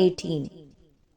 18,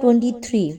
23,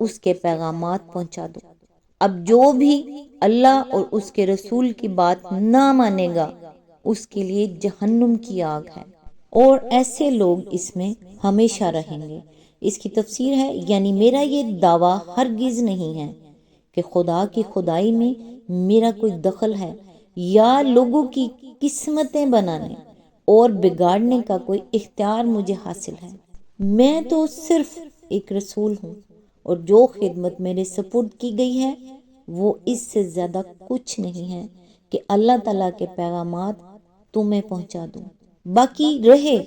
اس کے پیغامات پہنچا دو۔ اب جو بھی اللہ اور اس کے رسول کی بات نہ مانے گا اس کے لیے جہنم کی آگ ہے، اور ایسے لوگ اس میں ہمیشہ رہیں گے۔ اس کی تفسیر ہے، یعنی میرا یہ دعویٰ ہرگز نہیں ہے کہ خدا کی خدائی میں میرا کوئی دخل ہے یا لوگوں کی قسمتیں بنانے اور بگاڑنے کا کوئی اختیار مجھے حاصل ہے۔ میں تو صرف ایک رسول ہوں، اور جو خدمت میرے سپرد کی گئی ہے وہ اس سے زیادہ کچھ نہیں ہے کہ اللہ تعالیٰ کے پیغامات تمہیں پہنچا دوں۔ باقی رہے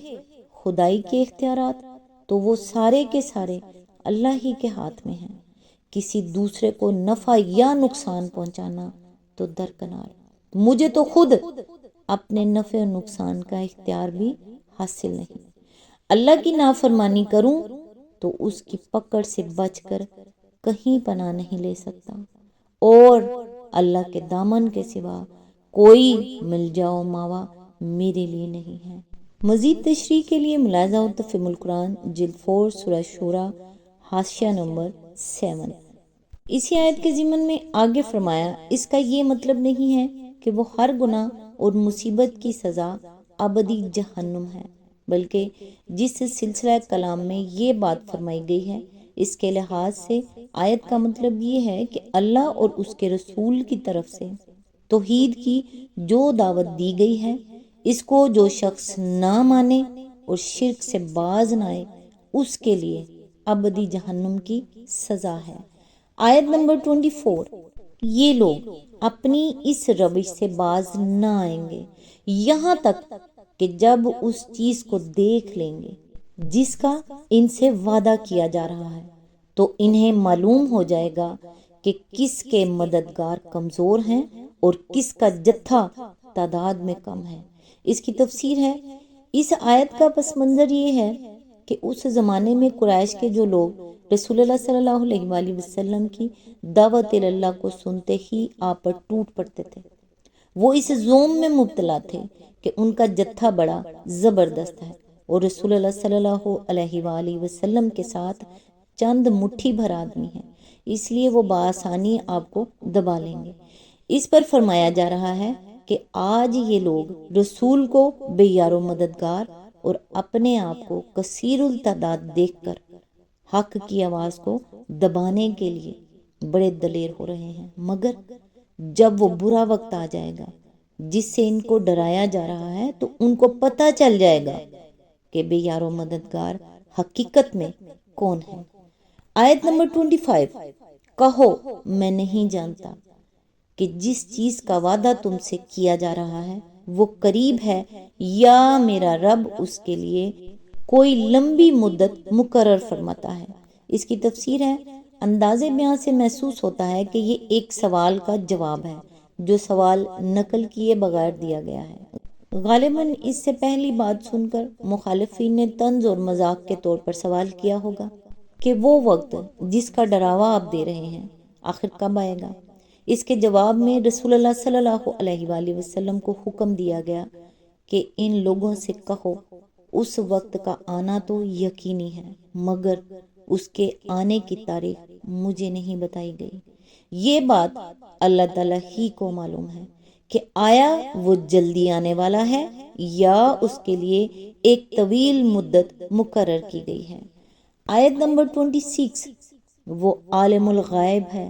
خدائی کے اختیارات تو وہ سارے کے سارے اللہ ہی کے ہاتھ میں ہیں۔ کسی دوسرے کو نفع یا نقصان پہنچانا تو درکنار، مجھے تو خود اپنے نفع و نقصان کا اختیار بھی حاصل نہیں۔ اللہ کی نافرمانی کروں تو اس کی پکڑ سے بچ کر کہیں پناہ نہیں لے سکتا، اور اللہ کے دامن کے سوا کوئی ملجا و ماوا میرے لیے نہیں ہے۔ مزید تشریح کے لیے ملاحظہ و تفہیم القرآن جلد 4 سورہ شورى حاشیہ نمبر 7۔ اسی آیت کے ضمن میں آگے فرمایا، اس کا یہ مطلب نہیں ہے کہ وہ ہر گناہ اور مصیبت کی سزا ابدی جہنم ہے، بلکہ جس سلسلہ کلام میں یہ بات فرمائی گئی ہے اس کے لحاظ سے آیت کا مطلب یہ ہے کہ اللہ اور اس کے رسول کی طرف سے توحید کی جو دعوت دی گئی ہے اس کو جو شخص نہ مانے اور شرک سے باز نہ آئے اس کے لیے ابدی جہنم کی سزا ہے۔ آیت نمبر 24، یہ لوگ اپنی اس روش سے باز نہ آئیں گے یہاں تک کہ جب اس چیز کو دیکھ لیں گے جس کا ان سے وعدہ کیا جا رہا ہے تو انہیں معلوم ہو جائے گا کہ کس کے مددگار کمزور ہیں اور کس کا جتھا تعداد میں کم ہے۔ اس کی تفسیر ہے، اس آیت کا پس منظر یہ ہے کہ اس زمانے میں قریش کے جو لوگ رسول اللہ صلی اللہ علیہ وآلہ وسلم کی دعوت اللہ کو سنتے ہی آپ پر ٹوٹ پڑتے تھے، وہ اس زوم میں مبتلا تھے کہ ان کا جتھا بڑا زبردست ہے اور رسول اللہ صلی اللہ علیہ وآلہ وسلم کے ساتھ چند مٹھی بھر آدمی ہیں، اس لیے وہ بآسانی آپ کو دبا لیں گے۔ اس پر فرمایا جا رہا ہے کہ آج یہ لوگ رسول کو بے یار و مددگار اور اپنے آپ کو کثیر التعداد دیکھ کر حق کی آواز کو دبانے کے لیے بڑے دلیر ہو رہے ہیں، مگر جب وہ برا وقت آ جائے گا جس سے ان کو ڈرایا جا رہا ہے تو ان کو پتہ چل جائے گا کہ بے یار و مددگار حقیقت میں کون ہے۔ آیت نمبر 25، کہو میں نہیں جانتا کہ جس چیز کا وعدہ تم سے کیا جا رہا ہے وہ قریب ہے یا میرا رب اس کے لیے کوئی لمبی مدت مقرر فرماتا ہے۔ اس کی تفسیر ہے، انداز بیان سے محسوس ہوتا ہے کہ یہ ایک سوال کا جواب ہے جو سوال نقل کیے بغیر دیا گیا ہے۔ غالباً اس سے پہلی بات سن کر مخالفین نے طنز اور مذاق کے طور پر سوال کیا ہوگا کہ وہ وقت جس کا ڈراوا آپ دے رہے ہیں آخر کب آئے گا؟ اس کے جواب میں رسول اللہ صلی اللہ علیہ وآلہ وسلم کو حکم دیا گیا کہ ان لوگوں سے کہو اس وقت کا آنا تو یقینی ہے، مگر اس کے آنے کی تاریخ مجھے نہیں بتائی گئی۔ یہ بات اللہ تعالیٰ ہی کو معلوم ہے کہ آیا وہ جلدی آنے والا ہے یا اس کے لیے ایک طویل مدت مقرر کی گئی ہے۔ آیت نمبر 26، وہ عالم الغیب ہے،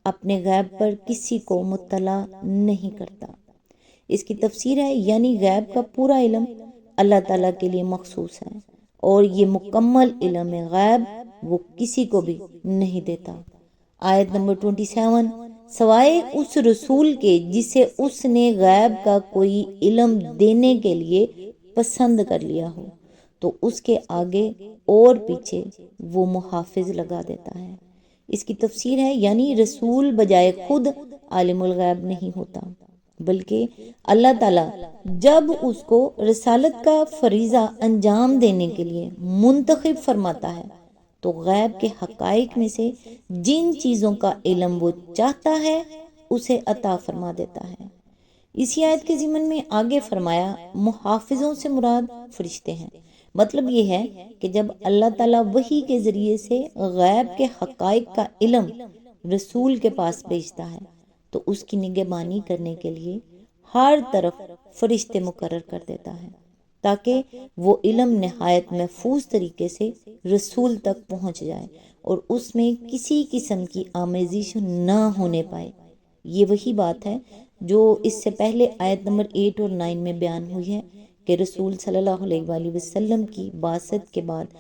اپنے غیب پر کسی کو مطلع نہیں کرتا۔ اس کی تفسیر ہے، یعنی غیب کا پورا علم اللہ تعالیٰ کے لیے مخصوص ہے اور یہ مکمل علم غیب وہ کسی کو بھی نہیں دیتا۔ آیت نمبر 27، سوائے اس رسول کے جسے اس نے غیب کا کوئی علم دینے کے لیے پسند کر لیا ہو تو اس کے آگے اور پیچھے وہ محافظ لگا دیتا ہے۔ اس کی تفسیر ہے، یعنی رسول بجائے خود عالم الغیب نہیں ہوتا، بلکہ اللہ تعالیٰ جب اس کو رسالت کا فریضہ انجام دینے کے لیے منتخب فرماتا ہے تو غیب کے حقائق میں سے جن چیزوں کا علم وہ چاہتا ہے اسے عطا فرما دیتا ہے۔ اسی آیت کے ضمن میں آگے فرمایا، محافظوں سے مراد فرشتے ہیں۔ مطلب یہ ہے کہ جب اللہ تعالیٰ وحی کے ذریعے سے غیب کے حقائق کا علم رسول کے پاس بھیجتا ہے تو اس کی نگہبانی کرنے کے لیے ہر طرف فرشتے مقرر کر دیتا ہے تاکہ وہ علم نہایت محفوظ طریقے سے رسول تک پہنچ جائے اور اس میں کسی قسم کی آمیزش نہ ہونے پائے۔ یہ وہی بات ہے جو اس سے پہلے آیت نمبر 8 اور 9 میں بیان ہوئی ہے کہ رسول صلی اللہ علیہ وآلہ وسلم کی بعثت کے بعد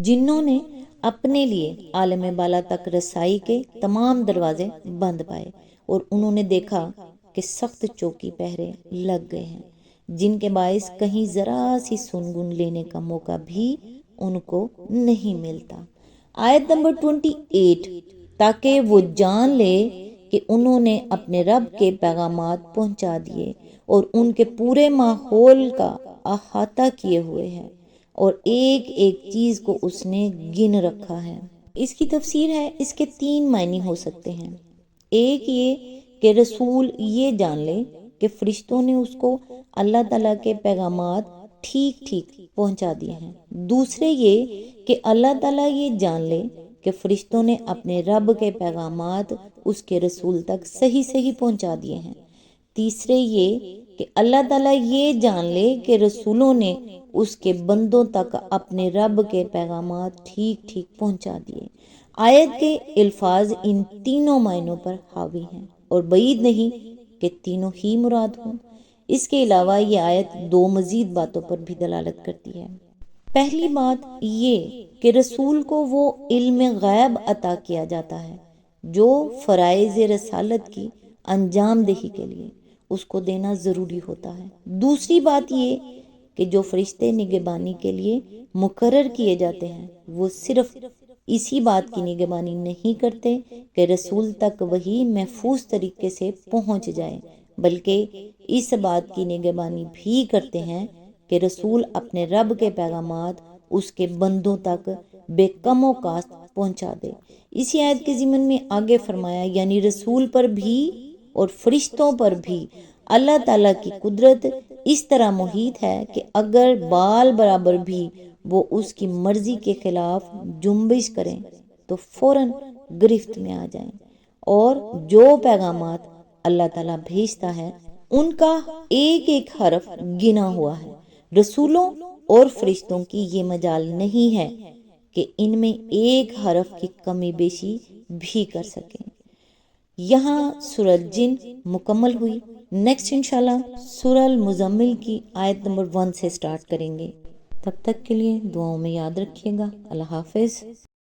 جنوں نے اپنے لیے عالم بالا تک رسائی کے تمام دروازے بند پائے اور انہوں نے دیکھا کہ سخت چوکی پہرے لگ گئے ہیں جن کے باعث کہیں ذرا سی سنگن لینے کا موقع بھی ان کو نہیں ملتا۔ آیت نمبر 28 تاکہ وہ جان لے کہ انہوں نے اپنے رب کے پیغامات پہنچا دیے اور ان کے پورے ماحول کا احاطہ کیے ہوئے ہیں اور ایک ایک چیز کو اس نے گن رکھا ہے۔ اس کی تفسیر ہے، اس کے 3 معنی ہو سکتے ہیں۔ ایک یہ کہ رسول یہ جان لے کہ فرشتوں نے اس کو اللہ تعالیٰ کے پیغامات ٹھیک ٹھیک پہنچا دیے ہیں۔ دوسرے یہ کہ اللہ تعالیٰ یہ جان لے کہ فرشتوں نے اپنے رب کے پیغامات اس کے رسول تک صحیح صحیح پہنچا دیے ہیں۔ تیسرے یہ کہ اللہ تعالیٰ یہ جان لے کہ رسولوں نے اس کے بندوں تک اپنے رب کے پیغامات ٹھیک ٹھیک پہنچا دیے۔ آیت کے الفاظ ان تینوں معنوں پر حاوی ہیں اور بعید نہیں کہ تینوں ہی مراد ہوں۔ اس کے علاوہ یہ آیت 2 مزید باتوں پر بھی دلالت کرتی ہے۔ پہلی بات یہ کہ رسول کو وہ علم غیب عطا کیا جاتا ہے جو فرائض رسالت کی انجام دہی کے لیے اس کو دینا ضروری ہوتا ہے۔ دوسری بات یہ کہ جو فرشتے نگہبانی کے لیے مقرر کیے جاتے ہیں وہ صرف اسی بات کی نگہبانی نہیں کرتے کہ رسول تک وحی محفوظ طریقے سے پہنچ جائے، بلکہ اس بات کی نگہبانی بھی کرتے ہیں کہ رسول اپنے رب کے پیغامات اس کے بندوں تک بے کم و کاست پہنچا دے۔ اسی آیت کے ضمن میں آگے فرمایا یعنی رسول پر بھی اور فرشتوں پر بھی اللہ تعالیٰ کی قدرت اس طرح محیط ہے کہ اگر بال برابر بھی وہ اس کی مرضی کے خلاف جنبش کریں تو فوراً گرفت میں آ جائیں، اور جو پیغامات اللہ تعالیٰ بھیجتا ہے ان کا ایک ایک حرف گنا ہوا ہے۔ رسولوں اور فرشتوں کی یہ مجال نہیں ہے کہ ان میں ایک حرف کی کمی بیشی بھی کر سکیں۔ یہاں سورہ الجن مکمل ہوئی۔ نیکسٹ انشاءاللہ سورہ المزمل کی آیت نمبر 1 سے سٹارٹ کریں گے۔ تب تک کے لیے دعاؤں میں یاد رکھیے گا۔ اللہ حافظ۔